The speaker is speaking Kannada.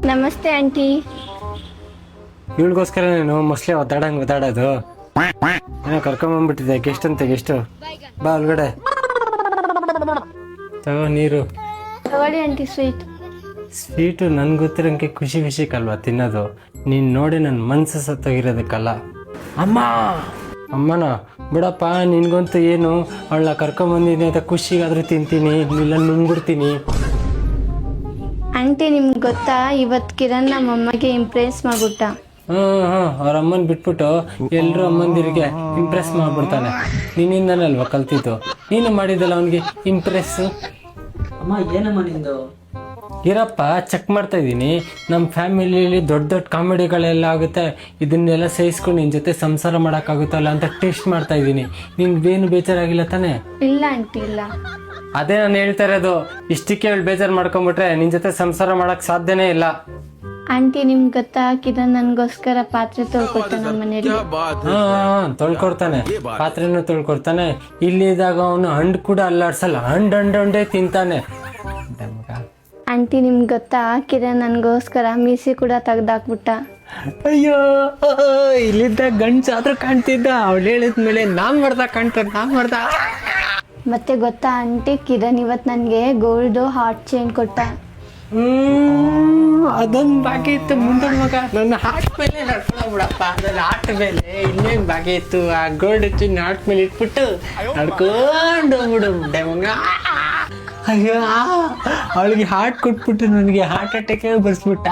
ನಮಸ್ತೆ ಆಂಟಿ. ಇವಳಿಗೋಸ್ಕರ ನೀನು ಮೊಸ್ಲೆ ಒದ್ದಾಡೋದು ಏನೋ ಕರ್ಕೊಂಬಂದ್ಬಿಟ್ಟಿದೆ. ಗೆಸ್ಟ್ ಬಾ ಒಳಗಡೆ ತಗೋ ನೀರು. ತಗೊಳ್ಳಿ ಆಂಟಿ ಸ್ವೀಟು ನನ್ಗೆ ಗೊತ್ತಿರೋಂಗೆ ಖುಷಿ ಕಲ್ವಾ ತಿನ್ನೋದು. ನೀನು ನೋಡಿ ನನ್ನ ಮನಸ್ಸು ಸತ್ತೋಗಿರೋದಕ್ಕಲ್ಲ. ಅಮ್ಮನ ಬಿಡಪ್ಪ, ನಿನ್ಗಂತೂ ಏನು ಅವಳ ಕರ್ಕೊಂಬಂದಿದ್ದೀನಿ ಅಂತ ಖುಷಿಗಾದ್ರೂ ತಿಂತೀನಿ, ಇಲ್ಲ ನುಂಗ್ಬಿಡ್ತೀನಿ. ಆಂಟಿ ನಿಮ್ಗೆ ಗೊತ್ತಾ, ಇವತ್ತು ಕಿರಣ್ ನಮ್ಮ ಅಮ್ಮಗೆ ಇಂಪ್ರೆಸ್ ಮಾಡ್ಬಿಟ್ಟ. ಅವ್ರ ಅಮ್ಮನ್ ಬಿಟ್ಬಿಟ್ಟು ಎಲ್ರು ಅಮ್ಮಂದಿರಿಗೆ ಇಂಪ್ರೆಸ್ ಮಾಡ್ಬಿಡ್ತಾನೆ. ನಿನ್ನಿಂದನಲ್ವಾ ಕಲ್ತಿದ್ದು, ನೀನು ಮಾಡಿದ್ದಲ್ಲ ಅವನಿಗೆ ಇಂಪ್ರೆಸ್. ಅಮ್ಮ ಏನಮ್ಮ ನಿಂದು? ಇರಪ್ಪ, ಚೆಕ್ ಮಾಡ್ತಾ ಇದ್ದೀನಿ. ನಮ್ಮ ಫ್ಯಾಮಿಲಿಯಲ್ಲಿ ದೊಡ್ಡ ಕಾಮಿಡಿಗಳೆಲ್ಲ ಆಗುತ್ತೆ, ಇದನ್ನೆಲ್ಲ ಸಹಿಸ್ಕೊಂಡು ನಿನ್ನ ಜೊತೆ ಸಂಸಾರ ಮಾಡೋಕ್ಕಾಗುತ್ತಲ್ಲ ಅಂತ ಟೆಸ್ಟ್ ಮಾಡ್ತಾ ಇದ್ದೀನಿ. ನಿನ್ಗೇನು ಬೇಜಾರಾಗಿಲ್ಲ ತಾನೇ? ಇಲ್ಲ ಆಂಟಿ ಇಲ್ಲ. ಅದೇ ನಾನು ಹೇಳ್ತಾ ಇರೋದು, ಇಷ್ಟಕ್ಕೆ ಅವಳು ಬೇಜಾರು ಮಾಡ್ಕೊಂಬಿಟ್ರೆ ನಿನ್ನ ಜೊತೆ ಸಂಸಾರ ಮಾಡೋಕ್ಕೆ ಸಾಧ್ಯನೇ ಇಲ್ಲ. ಆಂಟಿ ನಿಮ್ಗೆ ಗೊತ್ತಾ, ಕಿರಣ್ ನನಗೋಸ್ಕರ ಪಾತ್ರೆ ತೊಳ್ಕೊಟ್ಟ ನಮ್ಮ ಮನೇಲಿ. ತೊಳ್ಕೊಡ್ತಾನೆ, ಪಾತ್ರೆನೂ ತೊಳ್ಕೊಡ್ತಾನೆ. ಇಲ್ಲಿದ್ದಾಗ ಅವನು ಹಣ್ಣು ಕೂಡ ಅಲ್ಲಾಡ್ಸಲ್ಲ, ಹಂಡೇ ತಿಂತಾನೆ. ಆಂಟಿ ನಿಮ್ಗೆ ಗೊತ್ತಾ, ಕಿರಣ್ ನನಗೋಸ್ಕರ ಮೀಸಿ ಕೂಡ ತೆಗ್ದಾಕ್ಬಿಟ್ಟ. ಅಯ್ಯೋ, ಇಲ್ಲಿದ್ದ ಗಂಡ್ಸ ಆದ್ರೂ ಕಾಣ್ತಿದ್ದ, ಅವಳು ಹೇಳಿದ್ಮೇಲೆ ನಾನ್ ಮಾಡ್ದ. ಮತ್ತೆ ಗೊತ್ತಾ ಆಂಟಿ, ಕಿರಣ್ ಇವತ್ತು ನನಗೆ ಗೋಲ್ಡ್ ಹಾರ್ಟ್ ಚೈನ್ ಕೊಟ್ಟ. ಅದೊಂದು ಬಾಕಿ ಇತ್ತು. ಮುಂದೆ ಮಗ ನನ್ನ ಹಾರ್ಟ್ ಮೇಲೆ ನಡ್ಕೊಂಡ್ಬಿಡಪ್ಪ, ನನ್ನ ಹಾರ್ಟ್ ಮೇಲೆ ಇನ್ನೇನು ಬಾಕಿ ಇತ್ತು. ಆ ಗೋಲ್ಡ್ ಚಿನ್ನ ಹಾರ್ಟ್ ಮೇಲೆ ಇಟ್ಬಿಟ್ಟು ನಡ್ಕೊಂಡು ಹೋಗ್ಬಿಡು ಮಗ. ಅಯ್ಯೋ, ಅವಳಿಗೆ ಹಾರ್ಟ್ ಕೊಟ್ಬಿಟ್ಟು ನನಗೆ ಹಾರ್ಟ್ ಅಟ್ಯಾಕ್ ಬರ್ಸ್ಬಿಟ್ಟ.